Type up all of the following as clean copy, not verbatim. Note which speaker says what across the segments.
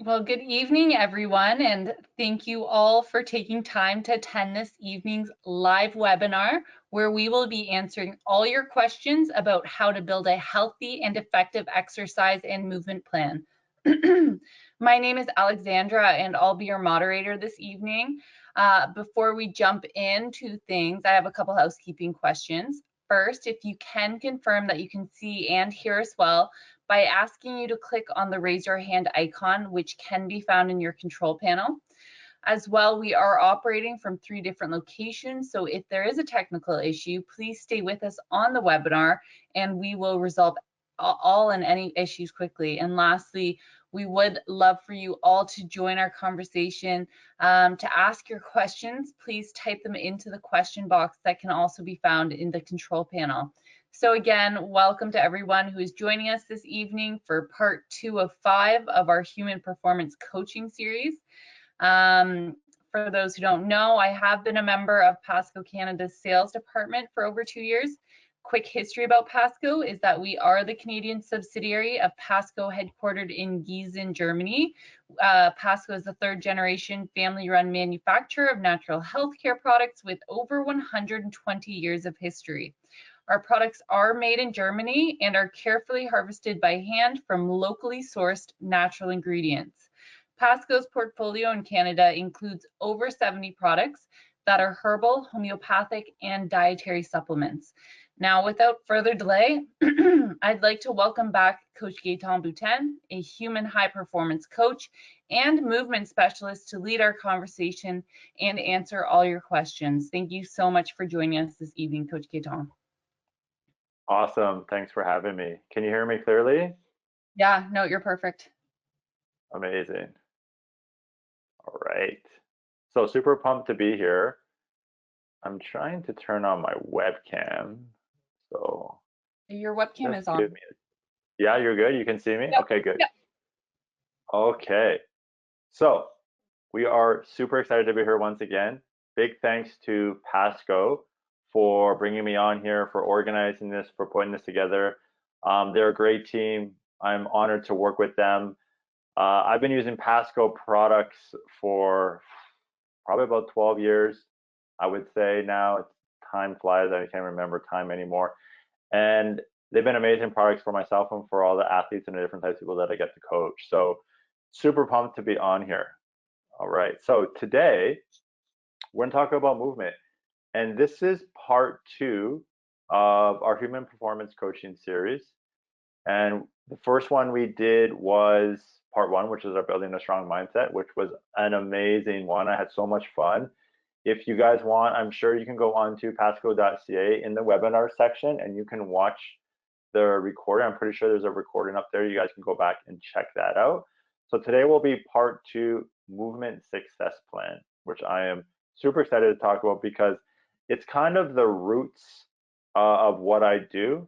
Speaker 1: Well, good evening, everyone, and thank you all for taking time to attend this evening's live webinar, where we will be answering all your questions about how to build a healthy and effective exercise and movement plan. My name is Alexandra, and I'll be your moderator this evening. Before we jump into things, I have a couple housekeeping questions. First, if you can confirm that you can see and hear us well, by asking you to click on the raise your hand icon, which can be found in your control panel. As well, we are operating from 3 different locations, so if there is a technical issue, please stay with us on the webinar and we will resolve all and any issues quickly. And lastly, we would love for you all to join our conversation. To ask your questions, please type them into the question box that can also be found in the control panel. So again, welcome to everyone who is joining us this evening for part 2 of 5 of our Human Performance Coaching series. For those who don't know, I have been a member of Pascoe Canada's sales department for over 2 years. Quick history about Pascoe is that we are the Canadian subsidiary of Pascoe, headquartered in Gießen, Germany. Pascoe is the 3rd generation family-run manufacturer of natural healthcare products with over 120 years of history. Our products are made in Germany and are carefully harvested by hand from locally sourced natural ingredients. Pascoe's portfolio in Canada includes over 70 products that are herbal, homeopathic, and dietary supplements. Now, without further delay, I'd like to welcome back Coach Gaétan Boutin, a human high performance coach and movement specialist, to lead our conversation and answer all your questions. Thank you so much for joining us this evening, Coach Gaétan.
Speaker 2: Awesome. Thanks for having me. Can you hear me clearly?
Speaker 1: Yeah, no, you're perfect.
Speaker 2: Amazing. All right. So super pumped to be here. I'm trying to turn on my webcam. So
Speaker 1: your webcam is on.
Speaker 2: Yeah, you're good. You can see me?
Speaker 1: Yep.
Speaker 2: Okay, good.
Speaker 1: Yep.
Speaker 2: Okay. So we are super excited to be here once again. Big thanks to Pascoe for bringing me on here, for organizing this, for putting this together. They're a great team. I'm honored to work with them. I've been using Pascoe products for probably about 12 years, I would say now. Time flies, I can't remember time anymore. And they've been amazing products for myself and for all the athletes and the different types of people that I get to coach. So super pumped to be on here. All right, so today we're gonna talk about movement. And this is part 2 of our human performance coaching series. And the first one we did was part 1, which is our building a strong mindset, which was an amazing one. I had so much fun. If you guys want, I'm sure you can go on to pascoe.ca in the webinar section and you can watch the recording. I'm pretty sure there's a recording up there. You guys can go back and check that out. So today will be part 2, movement success plan, which I am super excited to talk about because it's kind of the roots of what I do.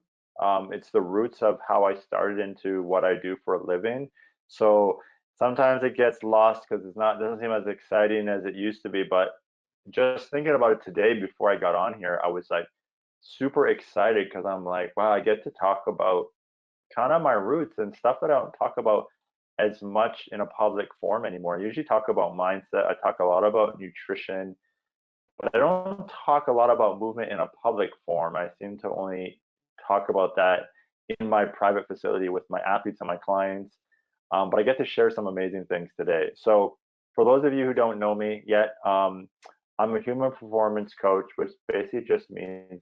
Speaker 2: It's the roots of how I started into what I do for a living. So sometimes it gets lost because doesn't seem as exciting as it used to be. But just thinking about it today before I got on here, I was like super excited because I'm like, wow, I get to talk about kind of my roots and stuff that I don't talk about as much in a public forum anymore. I usually talk about mindset. I talk a lot about nutrition, but I don't talk a lot about movement in a public forum. I seem to only talk about that in my private facility with my athletes and my clients. But I get to share some amazing things today. So for those of you who don't know me yet, I'm a human performance coach, which basically just means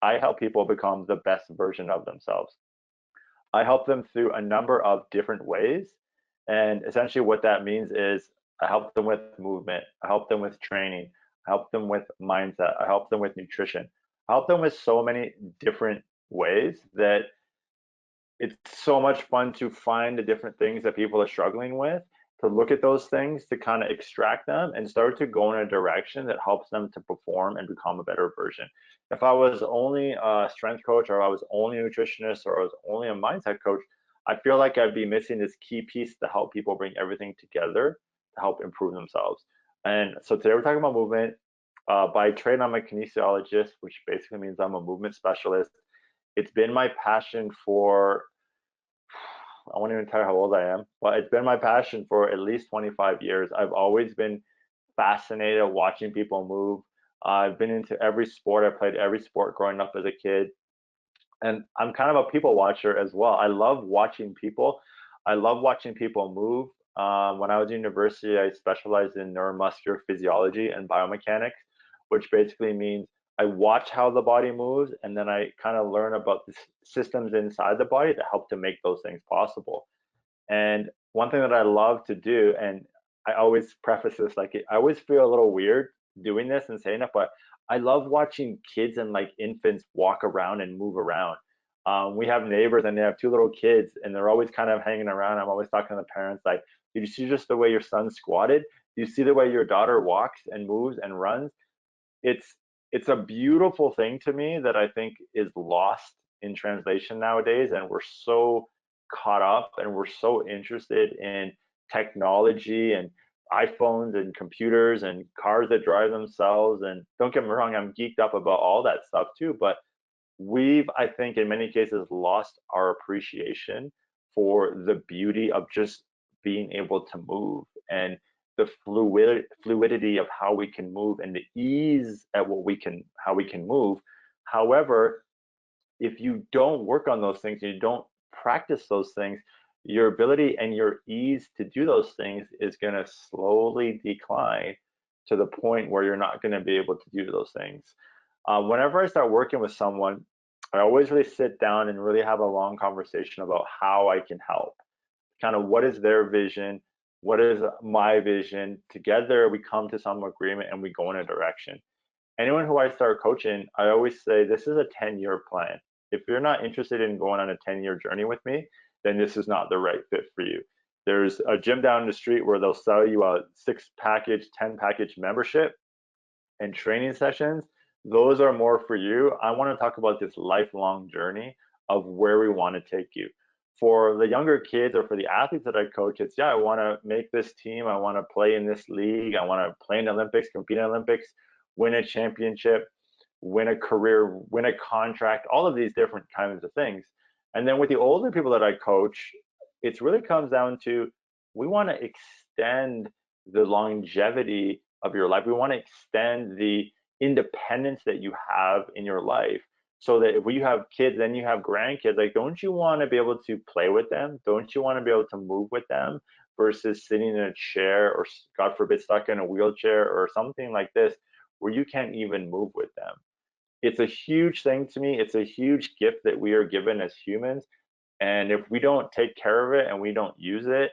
Speaker 2: I help people become the best version of themselves. I help them through a number of different ways. And essentially what that means is I help them with movement. I help them with training. I help them with mindset. I help them with nutrition. I help them with so many different ways that it's so much fun to find the different things that people are struggling with, to look at those things, to kind of extract them and start to go in a direction that helps them to perform and become a better version. If I was only a strength coach, or I was only a nutritionist, or I was only a mindset coach, I feel like I'd be missing this key piece to help people bring everything together to help improve themselves. And so today we're talking about movement. By trade, I'm a kinesiologist, which basically means I'm a movement specialist. It's been my passion for I won't even tell you how old I am, but it's been my passion for at least 25 years. I've always been fascinated watching people move. I've been into every sport. I played every sport growing up as a kid. And I'm kind of a people watcher as well. I love watching people. I love watching people move. When I was in university, I specialized in neuromuscular physiology and biomechanics, which basically means I watch how the body moves and then I kind of learn about the systems inside the body that help to make those things possible. And one thing that I love to do, and I always preface this like I always feel a little weird doing this and saying it, but I love watching kids and like infants walk around and move around. We have neighbors and they have two little kids and they're always kind of hanging around. I'm always talking to the parents like, did you see just the way your son squatted? Do you see the way your daughter walks and moves and runs? it's it's a beautiful thing to me that I think is lost in translation nowadays, and we're so caught up and we're so interested in technology and iPhones and computers and cars that drive themselves. And don't get me wrong, I'm geeked up about all that stuff too, but we've, I think, in many cases lost our appreciation for the beauty of just being able to move and the fluidity of how we can move and the ease at what we can how we can move. However, if you don't work on those things, you don't practice those things, your ability and your ease to do those things is going to slowly decline to the point where you're not going to be able to do those things. Whenever I start working with someone, I always really sit down and really have a long conversation about how I can help. Kind of what is their vision, what is my vision. Together, we come to some agreement and we go in a direction. Anyone who I start coaching, I always say this is a 10-year plan. If you're not interested in going on a 10-year journey with me, then this is not the right fit for you. There's a gym down the street where they'll sell you a 6 package, 10 package membership and training sessions. Those are more for you. I want to talk about this lifelong journey of where we want to take you. For the younger kids or for the athletes that I coach, it's I want to make this team. I want to play in this league. I want to play in the Olympics, compete in the Olympics, win a championship, win a career, win a contract, all of these different kinds of things. And then with the older people that I coach, it really comes down to we want to extend the longevity of your life. We want to extend the independence that you have in your life so that if you have kids, then you have grandkids. Like, don't you want to be able to play with them? Don't you want to be able to move with them versus sitting in a chair or, God forbid, stuck in a wheelchair or something like this where you can't even move with them? It's a huge thing to me. It's a huge gift that we are given as humans. And if we don't take care of it and we don't use it,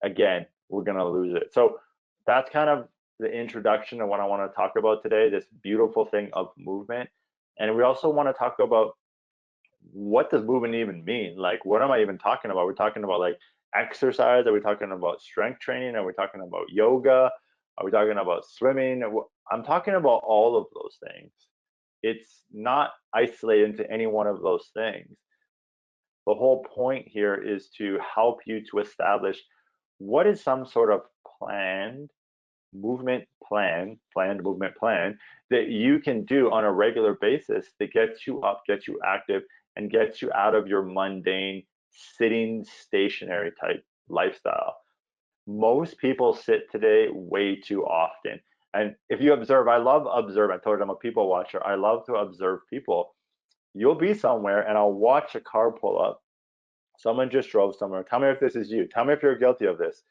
Speaker 2: again, we're going to lose it. So that's kind of the introduction of what I want to talk about today, this beautiful thing of movement. And we also want to talk about what does movement even mean? Like, what am I even talking about? We're talking about like exercise. Are we talking about strength training? Are we talking about yoga? Are we talking about swimming? I'm talking about all of those things. It's not isolated into any one of those things. The whole point here is to help you to establish what is some sort of planned movement plan that you can do on a regular basis that gets you up, gets you active, and gets you out of your mundane sitting stationary type lifestyle. Most people sit today way too often. And if you observe, I love observe. I told you I'm a people watcher. I love to observe people. You'll be somewhere and I'll watch a car pull up. Someone just drove somewhere. Tell me if this is you. Tell me if you're guilty of this.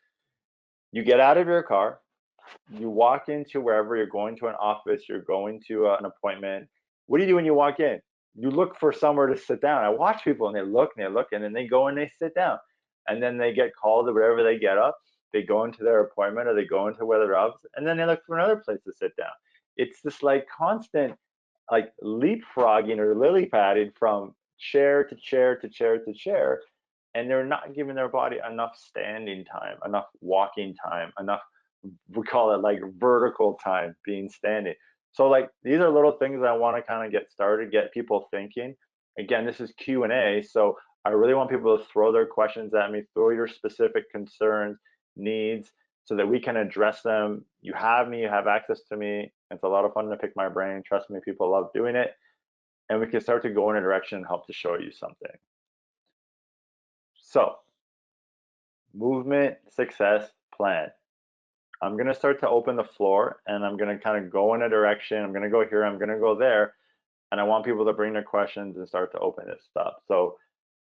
Speaker 2: You get out of your car, you walk into wherever you're going to an office, you're going to an appointment. What do you do when you walk in? You look for somewhere to sit down. I watch people and they look, and then they go and they sit down. And then they get called or whatever they get up, they go into their appointment or they go into where they're up, and then they look for another place to sit down. It's this like constant like leapfrogging or lily padding from chair to chair to chair to chair. And they're not giving their body enough standing time, enough walking time, enough, we call it like vertical time being standing. So like these are little things I want to kind of get started, get people thinking. Again, this is Q&A, so I really want people to throw their questions at me, throw your specific concerns, needs, so that we can address them. You have me, you have access to me. It's a lot of fun to pick my brain. Trust me, people love doing it. And we can start to go in a direction and help to show you something. So movement success plan. I'm going to start to open the floor and I'm going to kind of go in a direction. I'm going to go here, I'm going to go there. And I want people to bring their questions and start to open this stuff. So,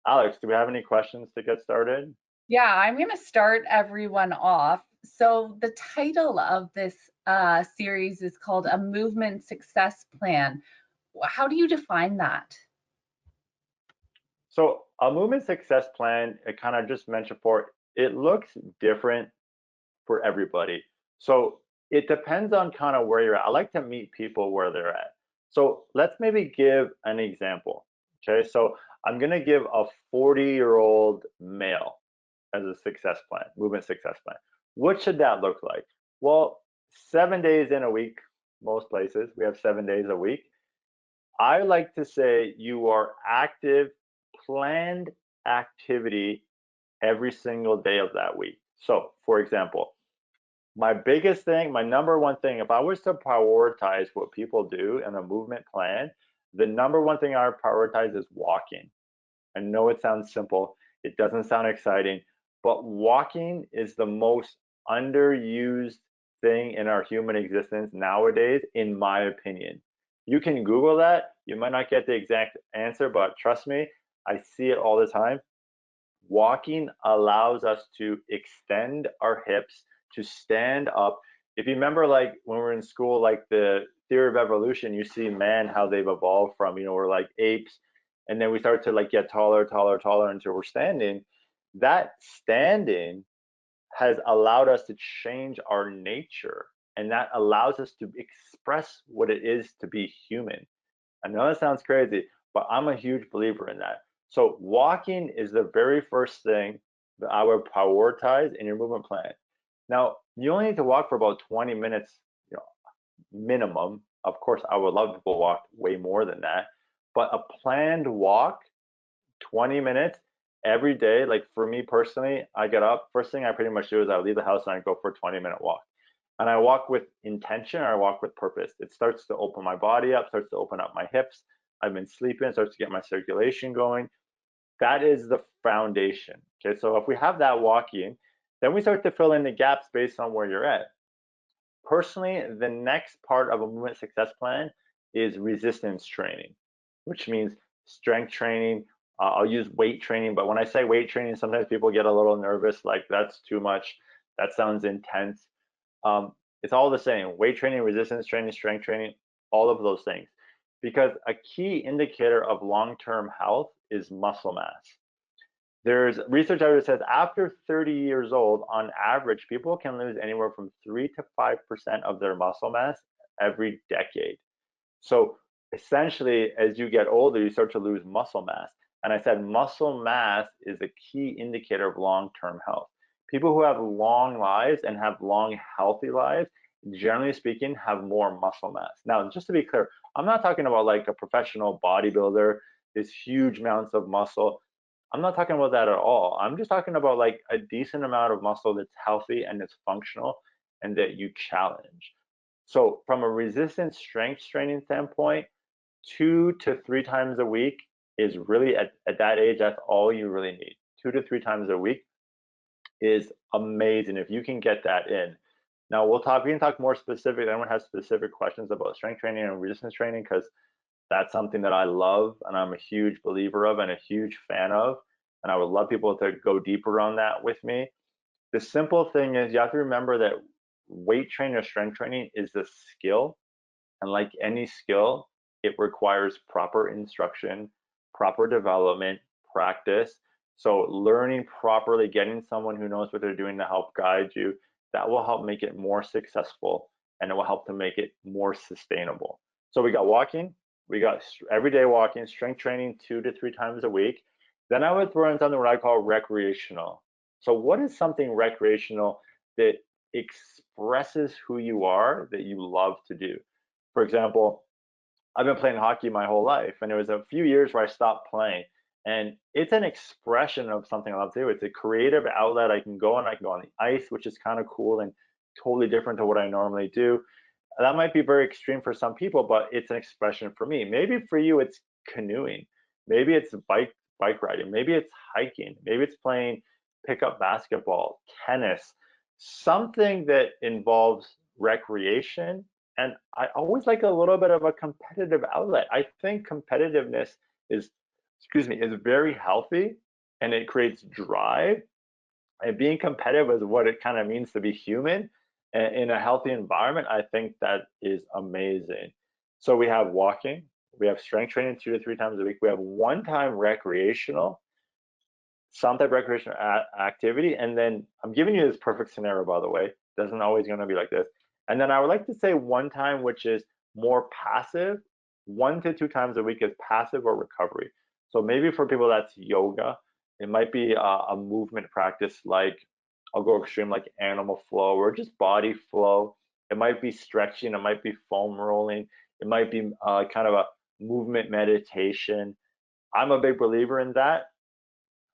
Speaker 2: Alex, do we have any questions to get started?
Speaker 1: Yeah, I'm going to start everyone off. So the title of this series is called A Movement Success Plan. How do you define that?
Speaker 2: So, a movement success plan, it kind of just mentioned for it looks different for everybody. So it depends on kind of where you're at. I like to meet people where they're at. So let's maybe give an example. Okay, so I'm gonna give a 40-year-old male as a success plan, movement success plan. What should that look like? Well, 7 days in a week, most places, we have 7 days a week. I like to say you are active, planned activity every single day of that week. So, for example, my biggest thing, my number one thing, if I was to prioritize what people do in a movement plan, the number one thing I would prioritize is walking. I know it sounds simple, it doesn't sound exciting, but walking is the most underused thing in our human existence nowadays, in my opinion. You can Google that, you might not get the exact answer, but trust me, I see it all the time. Walking allows us to extend our hips, to stand up. If you remember, like when we are in school, like the theory of evolution, you see man, how they've evolved from, we're like apes, and then we start to like get taller, taller, taller until we're standing. That standing has allowed us to change our nature, and that allows us to express what it is to be human. I know that sounds crazy, but I'm a huge believer in that. So walking is the very first thing that I would prioritize in your movement plan. Now, you only need to walk for about 20 minutes, minimum. Of course, I would love people walk way more than that, but a planned walk, 20 minutes every day. Like for me personally, I get up, first thing I pretty much do is I leave the house and I go for a 20-minute walk. And I walk with intention, or I walk with purpose. It starts to open my body up, starts to open up my hips. I've been sleeping, starts to get my circulation going. That is the foundation. Okay, so if we have that walking, then we start to fill in the gaps based on where you're at. Personally, the next part of a movement success plan is resistance training, which means strength training. I'll use weight training, but when I say weight training, sometimes people get a little nervous, like that's too much. That sounds intense. It's all the same: weight training, resistance training, strength training, all of those things. Because a key indicator of long-term health is muscle mass. There's research out there that says after 30 years old, on average, people can lose anywhere from 3 to 5% of their muscle mass every decade. So essentially, as you get older, you start to lose muscle mass. And I said muscle mass is a key indicator of long-term health. People who have long lives and have long, healthy lives, generally speaking, have more muscle mass. Now, just to be clear, I'm not talking about like a professional bodybuilder, this huge amounts of muscle. I'm not talking about that at all. I'm just talking about like a decent amount of muscle that's healthy and it's functional and that you challenge. So from a resistance strength training standpoint, 2 to 3 times a week is really at that age, that's all you really need. 2 to 3 times a week is amazing if you can get that in. Now we can talk more specific. Anyone has specific questions about strength training and resistance training, because that's something that I love and I'm a huge believer of and a huge fan of. And I would love people to go deeper on that with me. The simple thing is you have to remember that weight training or strength training is a skill. And like any skill, it requires proper instruction, proper development, practice. So learning properly, getting someone who knows what they're doing to help guide you, that will help make it more successful and it will help to make it more sustainable. So we got walking, we got everyday walking, strength training 2 to 3 times a week. Then I would throw in something what I call recreational. So what is something recreational that expresses who you are that you love to do? For example, I've been playing hockey my whole life, and there was a few years where I stopped playing. And it's an expression of something I love to do. It's a creative outlet. I can go and I can go on the ice, which is kind of cool and totally different to what I normally do. That might be very extreme for some people, but it's an expression for me. Maybe for you, it's canoeing. Maybe it's bike riding. Maybe it's hiking. Maybe it's playing pick up basketball, tennis, something that involves recreation. And I always like a little bit of a competitive outlet. I think competitiveness is, excuse me, is very healthy and it creates drive. And being competitive is what it kind of means to be human. And in a healthy environment, I think that is amazing. So we have walking, we have strength training 2 to 3 times a week, we have one time recreational, some type of recreational activity, and then I'm giving you this perfect scenario, by the way. Doesn't always going to be like this. And then I would like to say one time, which is more passive. 1 to 2 times a week is passive or recovery. So maybe for people that's yoga, it might be a movement practice like I'll go extreme like animal flow or just body flow. It might be stretching. It might be foam rolling. It might be kind of a movement meditation. I'm a big believer in that.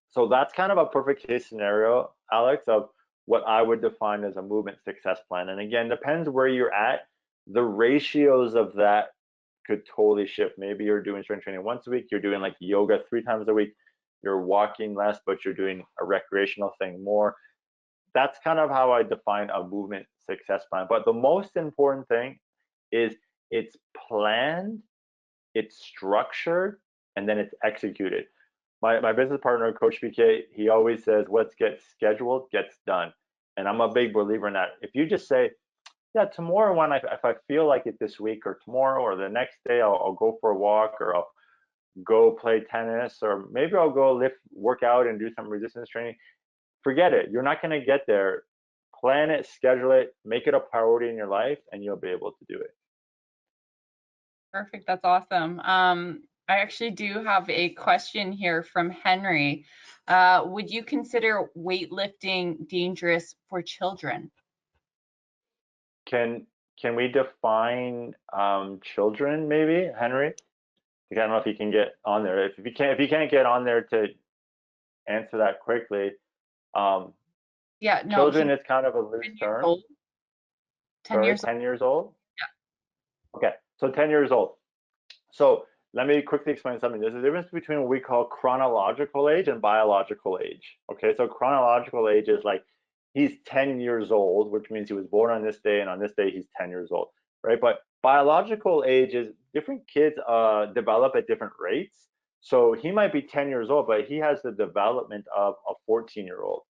Speaker 2: So that's kind of a perfect case scenario, Alex, of what I would define as a movement success plan. And again, depends where you're at. The ratios of that could totally shift. Maybe you're doing strength training once a week, you're doing like yoga 3 times a week, you're walking less, but you're doing a recreational thing more. That's kind of how I define a movement success plan. But the most important thing is it's planned, it's structured, and then it's executed. My business partner, Coach BK, he always says, "What's gets scheduled gets done," and I'm a big believer in that. If you just say, "Yeah, tomorrow when if I feel like it this week or tomorrow or the next day, I'll go for a walk or I'll go play tennis or maybe I'll go work out and do some resistance training," forget it. You're not going to get there. Plan it, schedule it, make it a priority in your life, and you'll be able to do it.
Speaker 1: Perfect. That's awesome. I actually do have a question here from Henry. Would you consider weightlifting dangerous for children?
Speaker 2: Can can we define children maybe, Henry? I don't know if you can get on there. If you can't get on there to answer that quickly, um,
Speaker 1: Yeah, no,
Speaker 2: children
Speaker 1: he's
Speaker 2: is kind of a loose
Speaker 1: 10 years
Speaker 2: term.
Speaker 1: old. 10
Speaker 2: Sorry,
Speaker 1: years old.
Speaker 2: 10 years old? Okay, so 10 years old. So let me quickly explain something. There's a difference between what we call chronological age and biological age. Okay, so chronological age is like he's 10 years old, which means he was born on this day, and on this day he's 10 years old, right? But biological age is different kids develop at different rates. So he might be 10 years old, but he has the development of a 14-year-old,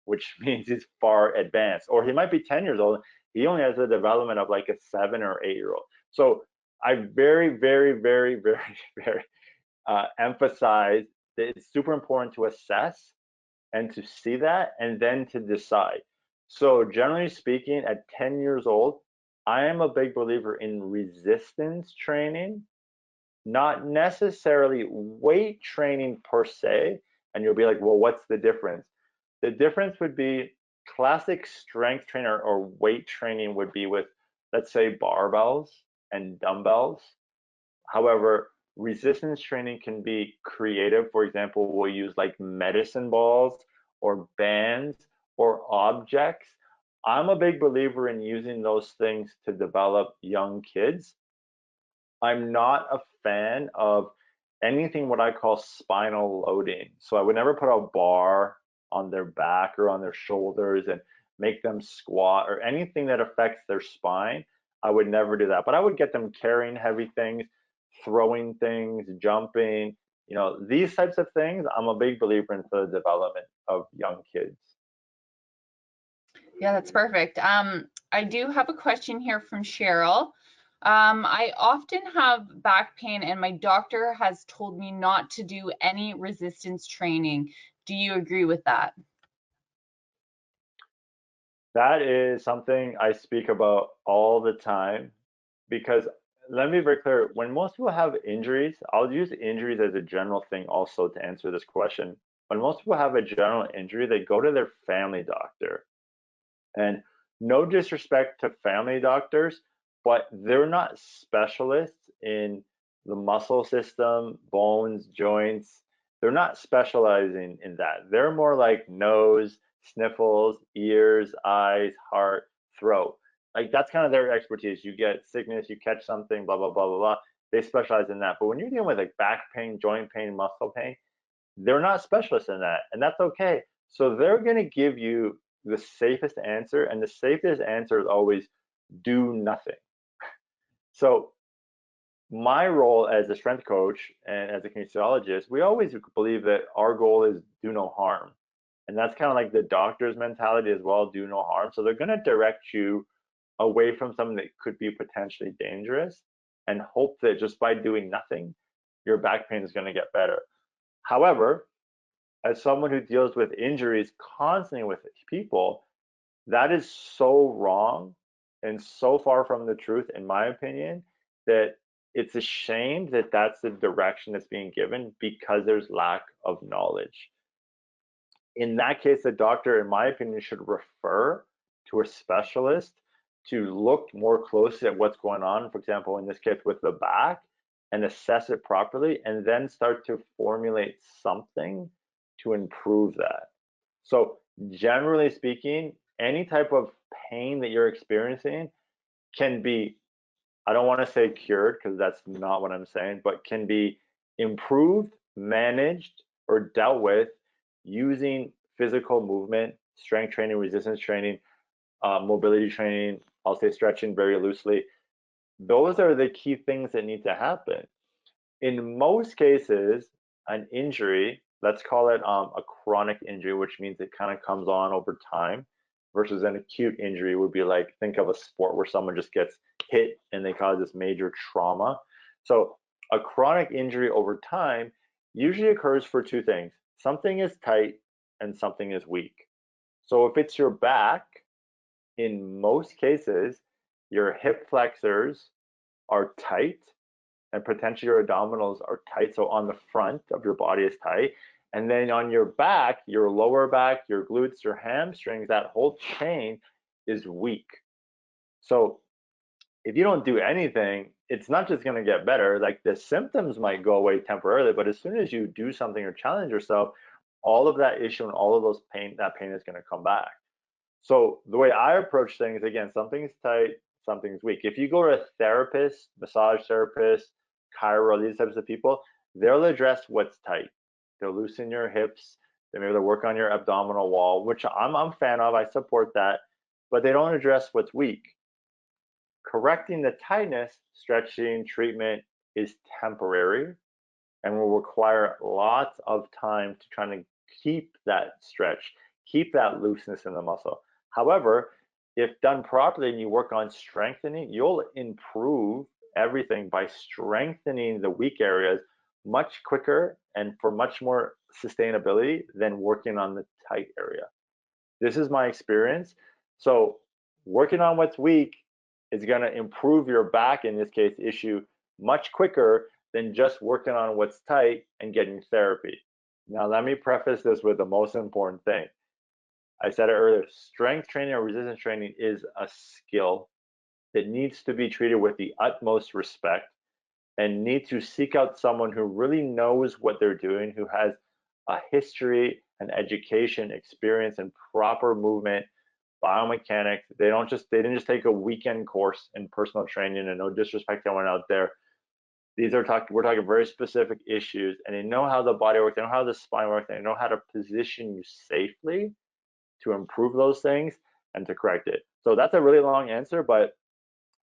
Speaker 2: which means he's far advanced. Or he might be 10 years old, he only has the development of like a 7 or 8-year-old. So I very, very, very, very, very emphasize that it's super important to assess and to see that and then to decide. So generally speaking, at 10 years old, I am a big believer in resistance training, not necessarily weight training per se. And you'll be like, well, what's the difference? The difference would be classic strength trainer or weight training would be with, let's say, barbells and dumbbells. However, resistance training can be creative. For example, we'll use like medicine balls or bands or objects. I'm a big believer in using those things to develop young kids. I'm not a fan of anything what I call spinal loading. So I would never put a bar on their back or on their shoulders and make them squat or anything that affects their spine. I would never do that. But I would get them carrying heavy things, throwing things, jumping, these types of things. I'm a big believer in for the development of young kids.
Speaker 1: Yeah, that's perfect. I do have a question here from Cheryl. I often have back pain and my doctor has told me not to do any resistance training. Do you agree with that?
Speaker 2: That is something I speak about all the time because let me be very clear. When most people have injuries, I'll use injuries as a general thing also to answer this question. When most people have a general injury, they go to their family doctor. And no disrespect to family doctors, but they're not specialists in the muscle system, bones, joints. They're not specializing in that. They're more like nose, sniffles, ears, eyes, heart, throat. Like that's kind of their expertise. You get sickness, you catch something, blah, blah, blah, blah, blah. They specialize in that. But when you're dealing with like back pain, joint pain, muscle pain, they're not specialists in that, and that's okay. So they're going to give you the safest answer, and the safest answer is always do nothing. So my role as a strength coach and as a kinesiologist, we always believe that our goal is do no harm. And that's kind of like the doctor's mentality as well, do no harm. So they're going to direct you away from something that could be potentially dangerous and hope that just by doing nothing, your back pain is going to get better. However, as someone who deals with injuries constantly with people, that is so wrong and so far from the truth, in my opinion, that it's a shame that that's the direction that's being given because there's lack of knowledge. In that case, the doctor, in my opinion, should refer to a specialist to look more closely at what's going on, for example, in this case with the back, and assess it properly, and then start to formulate something to improve that. So, generally speaking, any type of pain that you're experiencing can be, I don't want to say cured because that's not what I'm saying, but can be improved, managed, or dealt with using physical movement, strength training, resistance training, mobility training, I'll say stretching very loosely. Those are the key things that need to happen. In most cases, an injury, let's call it a chronic injury, which means it kind of comes on over time, versus an acute injury would be like, think of a sport where someone just gets hit and they cause this major trauma. So a chronic injury over time usually occurs for two things. Something is tight and something is weak. So if it's your back, in most cases, your hip flexors are tight and potentially your abdominals are tight. So on the front of your body is tight. And then on your back, your lower back, your glutes, your hamstrings, that whole chain is weak. So if you don't do anything, it's not just going to get better. Like the symptoms might go away temporarily, but as soon as you do something or challenge yourself, all of that issue and all of those pain, that pain is going to come back. So the way I approach things, again, something's tight, something's weak. If you go to a therapist, massage therapist, chiro, these types of people, they'll address what's tight. They'll loosen your hips. They maybe they'll work on your abdominal wall, which I'm a fan of. I support that, but they don't address what's weak. Correcting the tightness, stretching, treatment is temporary and will require lots of time to try to keep that stretch, keep that looseness in the muscle. However, if done properly and you work on strengthening, you'll improve everything by strengthening the weak areas much quicker and for much more sustainability than working on the tight area. This is my experience. So working on what's weak is going to improve your back, in this case, issue much quicker than just working on what's tight and getting therapy. Now, let me preface this with the most important thing. I said it earlier, strength training or resistance training is a skill that needs to be treated with the utmost respect and need to seek out someone who really knows what they're doing, who has a history, an education, experience, and proper movement, biomechanics. They didn't just take a weekend course in personal training, and no disrespect to anyone out there. We're talking very specific issues, and they know how the body works, they know how the spine works, they know how to position you safely to improve those things and to correct it. So that's a really long answer, but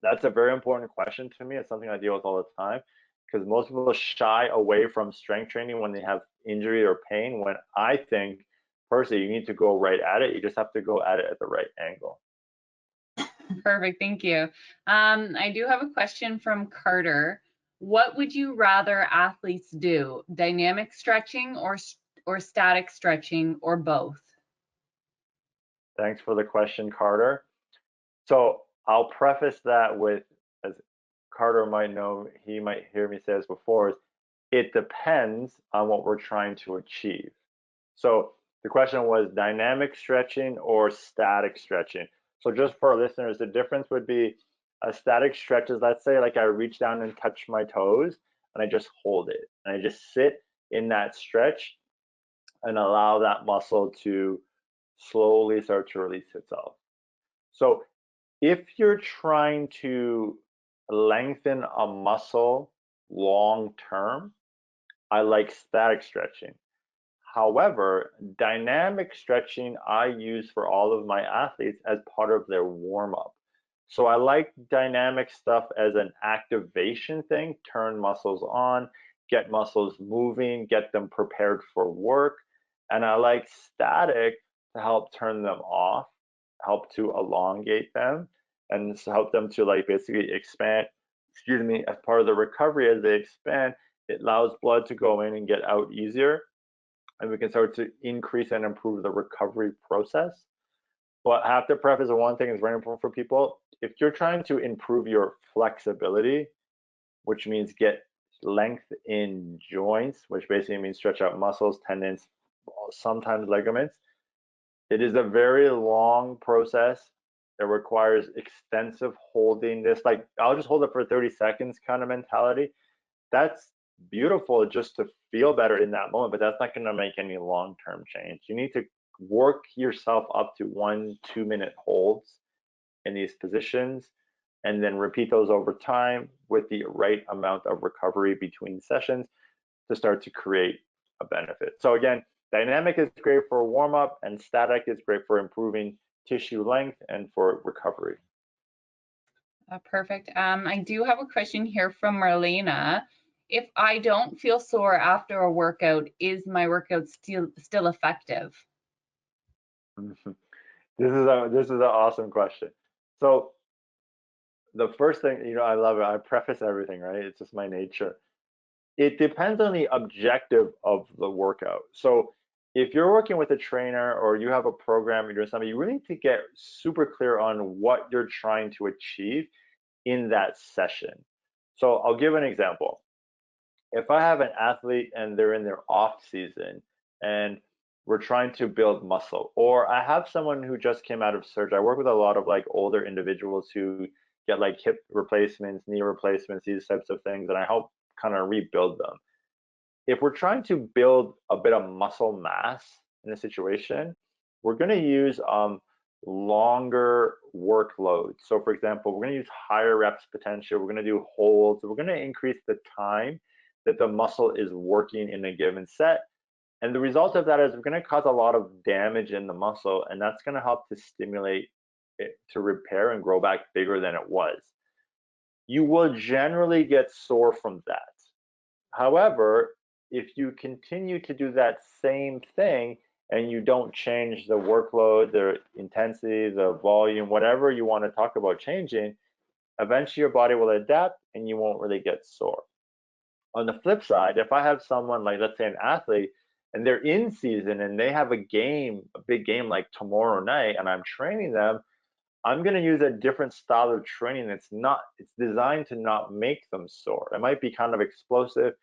Speaker 2: that's a very important question to me. It's something I deal with all the time because most people shy away from strength training when they have injury or pain, when I think personally you need to go right at it. You just have to go at it at the right angle.
Speaker 1: Perfect, thank you. I do have a question from Carter. What would you rather athletes do, dynamic stretching or static stretching, or both?
Speaker 2: Thanks for the question, Carter. So I'll preface that with, as Carter might know, he might hear me say this before, is it depends on what we're trying to achieve. So the question was dynamic stretching or static stretching. So just for our listeners, the difference would be a static stretch is, let's say like I reach down and touch my toes and I just hold it and I just sit in that stretch and allow that muscle to slowly start to release itself. So if you're trying to lengthen a muscle long term, I like static stretching. However, dynamic stretching I use for all of my athletes as part of their warm up. So I like dynamic stuff as an activation thing, turn muscles on, get muscles moving, get them prepared for work. And I like static to help turn them off, help to elongate them, and help them to like basically expand, excuse me, as part of the recovery as they expand, it allows blood to go in and get out easier, and we can start to increase and improve the recovery process. But I have to preface the one thing is very important for people. If you're trying to improve your flexibility, which means get length in joints, which basically means stretch out muscles, tendons, sometimes ligaments, it is a very long process. It requires extensive holding. This, like, I'll just hold it for 30 seconds kind of mentality. That's beautiful just to feel better in that moment, but that's not going to make any long-term change. You need to work yourself up to 1-2 minute holds in these positions and then repeat those over time with the right amount of recovery between sessions to start to create a benefit. So again, dynamic is great for warm up and static is great for improving tissue length and for recovery.
Speaker 1: Perfect. I do have a question here from Marlena. If I don't feel sore after a workout, is my workout still effective?
Speaker 2: This is an awesome question. So the first thing, I love it. I preface everything, right? It's just my nature. It depends on the objective of the workout. So if you're working with a trainer or you have a program, you're doing something, you really need to get super clear on what you're trying to achieve in that session. So I'll give an example. If I have an athlete and they're in their off season and we're trying to build muscle, or I have someone who just came out of surgery. I work with a lot of like older individuals who get like hip replacements, knee replacements, these types of things, and I help kind of rebuild them. If we're trying to build a bit of muscle mass in a situation, we're going to use longer workloads. So for example, we're going to use higher reps potential. We're going to do holds. We're going to increase the time that the muscle is working in a given set. And the result of that is we're going to cause a lot of damage in the muscle, and that's going to help to stimulate it to repair and grow back bigger than it was. You will generally get sore from that. However, if you continue to do that same thing and you don't change the workload, the intensity, the volume, whatever you want to talk about changing, eventually your body will adapt and you won't really get sore. On the flip side, if I have someone like, let's say an athlete, and they're in season and they have a big game like tomorrow night, and I'm training them, I'm going to use a different style of training it's designed to not make them sore. It might be kind of explosive,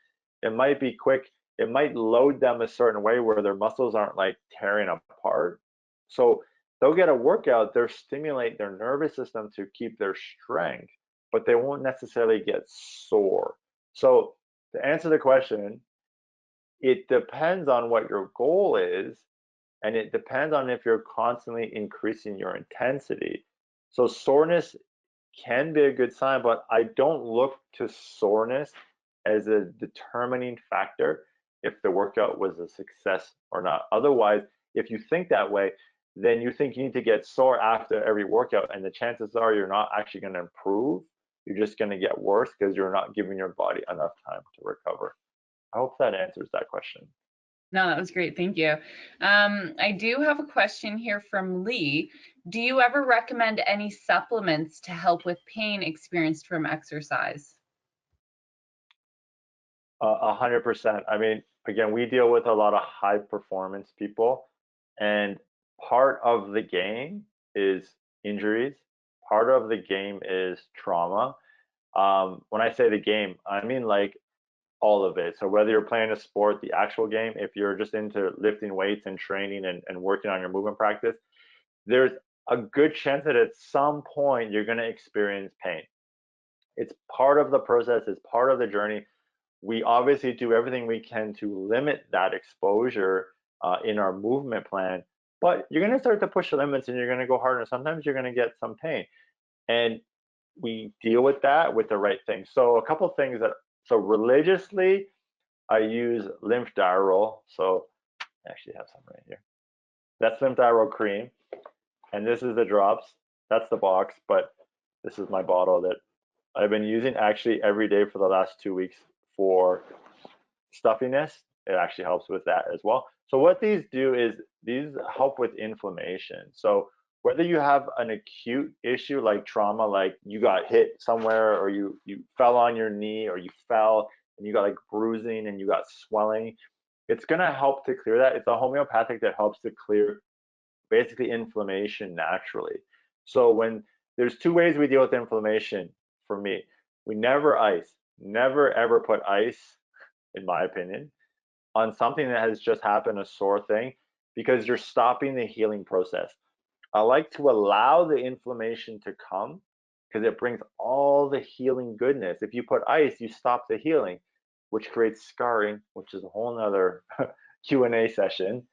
Speaker 2: it might be quick, it might load them a certain way where their muscles aren't like tearing apart. So they'll get a workout, they'll stimulate their nervous system to keep their strength, but they won't necessarily get sore. So to answer the question, it depends on what your goal is, and it depends on if you're constantly increasing your intensity. So soreness can be a good sign, but I don't look to soreness as a determining factor if the workout was a success or not. Otherwise, if you think that way, then you think you need to get sore after every workout, and the chances are you're not actually going to improve. You're just going to get worse because you're not giving your body enough time to recover. I hope that answers that question.
Speaker 1: No, that was great. Thank you. I do have a question here from Lee. Do you ever recommend any supplements to help with pain experienced from exercise?
Speaker 2: 100%. I mean, again, we deal with a lot of high performance people, and part of the game is injuries. Part of the game is trauma. When I say the game, I mean like all of it. So whether you're playing a sport, the actual game, if you're just into lifting weights and training and working on your movement practice, there's a good chance that at some point you're going to experience pain. It's part of the process, it's part of the journey. We obviously do everything we can to limit that exposure in our movement plan, but you're going to start to push the limits and you're going to go harder. Sometimes you're going to get some pain, and we deal with that with the right thing. So a couple things so religiously, I use Lymph. So I actually have some right here. That's Lymph cream, and this is the drops. That's the box, but this is my bottle that I've been using actually every day for the last 2 weeks for stuffiness. It actually helps with that as well. So what these do is these help with inflammation. So whether you have an acute issue like trauma, like you got hit somewhere or you fell on your knee or you fell and you got like bruising and you got swelling, it's going to help to clear that. It's a homeopathic that helps to clear basically inflammation naturally. So when there's two ways we deal with inflammation for me. We never ice, never ever put ice, in my opinion, on something that has just happened, a sore thing, because you're stopping the healing process. I like to allow the inflammation to come because it brings all the healing goodness. If you put ice, you stop the healing, which creates scarring, which is a whole nother Q&A session.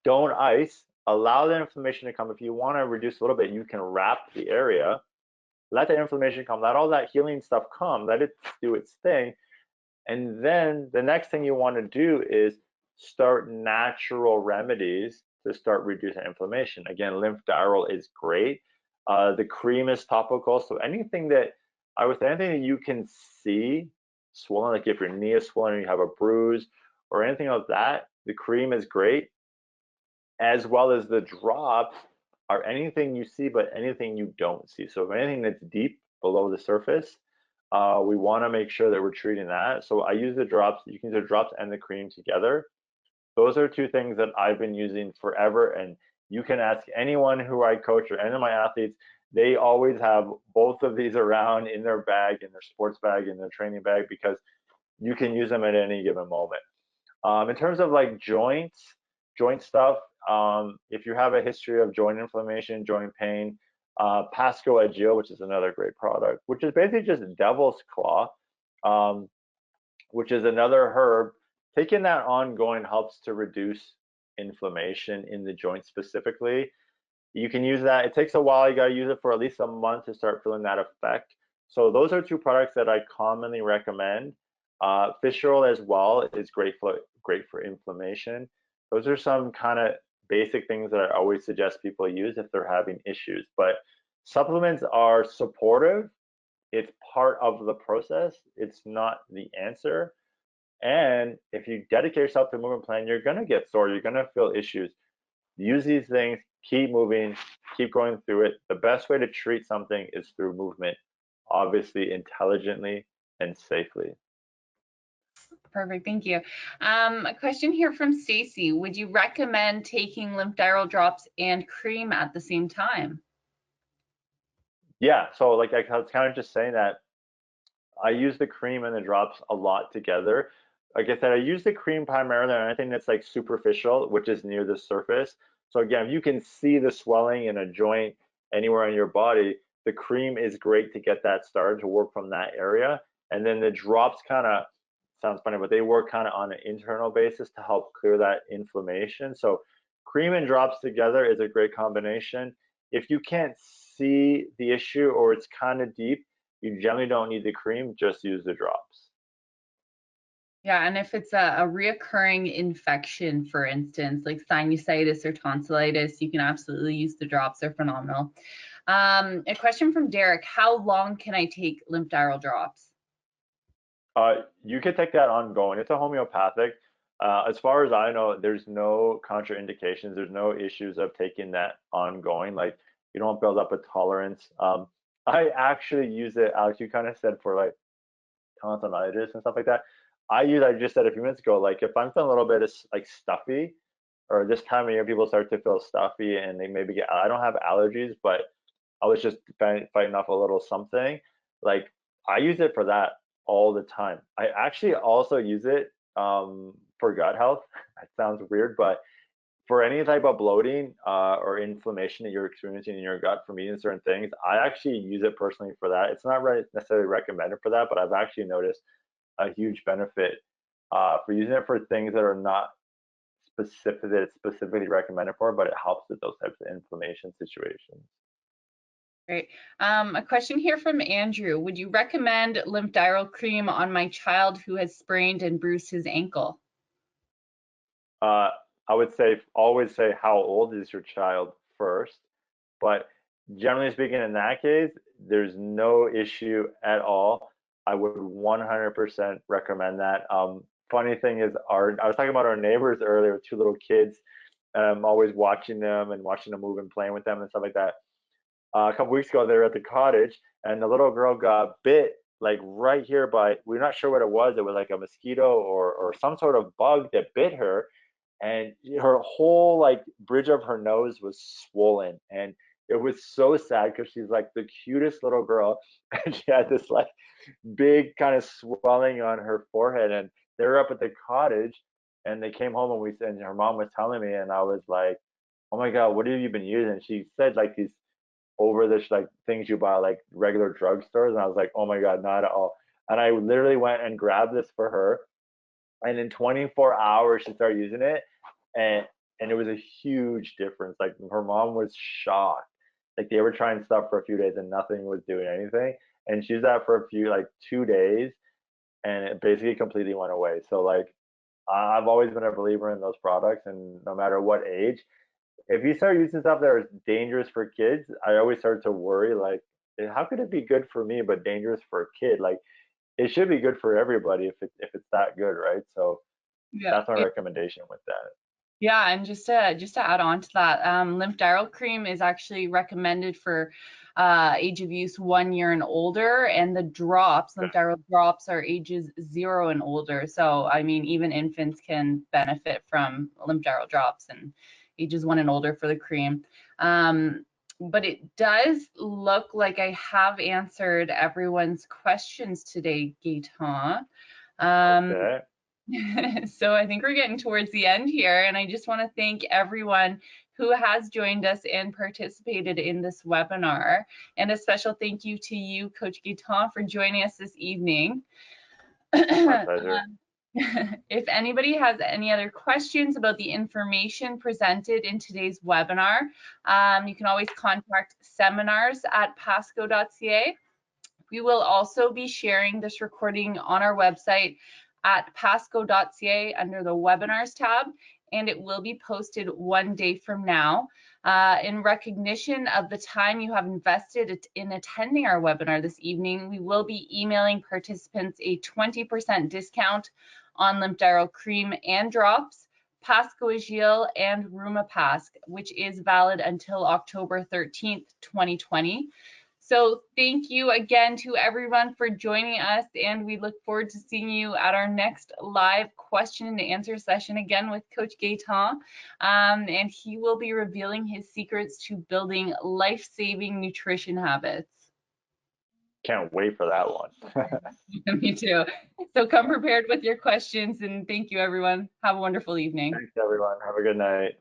Speaker 2: Don't ice, allow the inflammation to come. If you want to reduce a little bit, you can wrap the area, let the inflammation come, let all that healing stuff come, let it do its thing. And then the next thing you want to do is start natural remedies to start reducing inflammation. Again, lymph is great. The cream is topical. So anything that I would say, anything that you can see swollen, like if your knee is swollen or you have a bruise or anything like that, the cream is great, as well as the drops are anything you see, but anything you don't see. So if anything that's deep below the surface, we want to make sure that we're treating that. So I use the drops. You can use the drops and the cream together. Those are two things that I've been using forever. And you can ask anyone who I coach or any of my athletes, they always have both of these around in their bag, in their sports bag, in their training bag, because you can use them at any given moment. In terms of like joint stuff, if you have a history of joint inflammation, joint pain, Pascoe, which is another great product, which is basically just devil's claw, which is another herb. Taking that ongoing helps to reduce inflammation in the joint specifically. You can use that. It takes a while. You got to use it for at least a month to start feeling that effect. So those are two products that I commonly recommend. Fish oil as well is great for inflammation. Those are some kind of basic things that I always suggest people use if they're having issues. But supplements are supportive. It's part of the process. It's not the answer. And if you dedicate yourself to a movement plan, you're going to get sore. You're going to feel issues. Use these things, keep moving, keep going through it. The best way to treat something is through movement, obviously intelligently and safely.
Speaker 1: Perfect, thank you. A question here from Stacy. Would you recommend taking lymph drops and cream at the same time?
Speaker 2: Yeah, so like I was kind of just saying that I use the cream and the drops a lot together. Like I said, I use the cream primarily on anything that's like superficial, which is near the surface. So again, if you can see the swelling in a joint anywhere on your body, the cream is great to get that started to work from that area. And then the drops kind of sounds funny, but they work kind of on an internal basis to help clear that inflammation. So cream and drops together is a great combination. If you can't see the issue or it's kind of deep, you generally don't need the cream, just use the drops.
Speaker 1: Yeah, and if it's a reoccurring infection, for instance, like sinusitis or tonsillitis, you can absolutely use the drops. They're phenomenal. A question from Derek: how long can I take lymph drops?
Speaker 2: You can take that ongoing. It's a homeopathic. As far as I know, there's no contraindications. There's no issues of taking that ongoing. Like you don't build up a tolerance. I actually use it, Alex. You kind of said for like tonsillitis and stuff like that. I just said a few minutes ago, like if I'm feeling a little bit of like stuffy, or this time of year people start to feel stuffy and they maybe get, I don't have allergies, but I was just fighting off a little something. Like I use it for that all the time. I actually also use it for gut health. It sounds weird, but for any type of bloating or inflammation that you're experiencing in your gut from eating certain things, I actually use it personally for that. It's not necessarily recommended for that, but I've actually noticed a huge benefit for using it for things that are not specifically recommended for, but it helps with those types of inflammation situations.
Speaker 1: Great. A question here from Andrew. Would you recommend lymph cream on my child who has sprained and bruised his ankle?
Speaker 2: I would say always say how old is your child first, but generally speaking, in that case, there's no issue at all. I would 100% recommend that. Funny thing is, I was talking about our neighbors earlier with two little kids. And I'm always watching them and watching them move and playing with them and stuff like that. A couple weeks ago, they were at the cottage, and the little girl got bit like right here by, we're not sure what it was. It was like a mosquito or some sort of bug that bit her, and her whole like bridge of her nose was swollen, and it was so sad because she's like the cutest little girl, and she had this like big kind of swelling on her forehead. And they were up at the cottage, and they came home, and and her mom was telling me, and I was like, oh my god, what have you been using? She said like these over the like things you buy like regular drugstores, and I was like, oh my god, not at all. And I literally went and grabbed this for her, and in 24 hours she started using it, and it was a huge difference. Like her mom was shocked. Like they were trying stuff for a few days and nothing was doing anything, and she used that for a few like 2 days, and it basically completely went away. So like I've always been a believer in those products, and no matter what age, if you start using stuff that is dangerous for kids, I always start to worry like, how could it be good for me but dangerous for a kid? Like it should be good for everybody if it's that good, right? So
Speaker 1: Yeah.
Speaker 2: that's my recommendation with that.
Speaker 1: Yeah, and just to add on to that, Lymph cream is actually recommended for age of use 1 year and older, and the drops, Lymph drops, are ages 0 and older. So I mean, even infants can benefit from Lymph drops, and ages 1 and older for the cream. But it does look like I have answered everyone's questions today, Gaétan. Um,
Speaker 2: Okay.
Speaker 1: So I think we're getting towards the end here, and I just want to thank everyone who has joined us and participated in this webinar. And a special thank you to you, Coach Gaétan, for joining us this evening.
Speaker 2: My pleasure.
Speaker 1: If anybody has any other questions about the information presented in today's webinar, you can always contact seminars@pascoe.ca. We will also be sharing this recording on our website at pascoe.ca under the webinars tab, and it will be posted 1 day from now. In recognition of the time you have invested in attending our webinar this evening, we will be emailing participants a 20% discount on Lymph cream and drops, Pascoe Agile, and Rumapask, which is valid until October 13th, 2020. So thank you again to everyone for joining us, and we look forward to seeing you at our next live question and answer session again with Coach Gaétan, and he will be revealing his secrets to building life-saving nutrition habits.
Speaker 2: Can't wait for that one.
Speaker 1: Me too. So come prepared with your questions, and thank you everyone. Have a wonderful evening.
Speaker 2: Thanks everyone. Have a good night.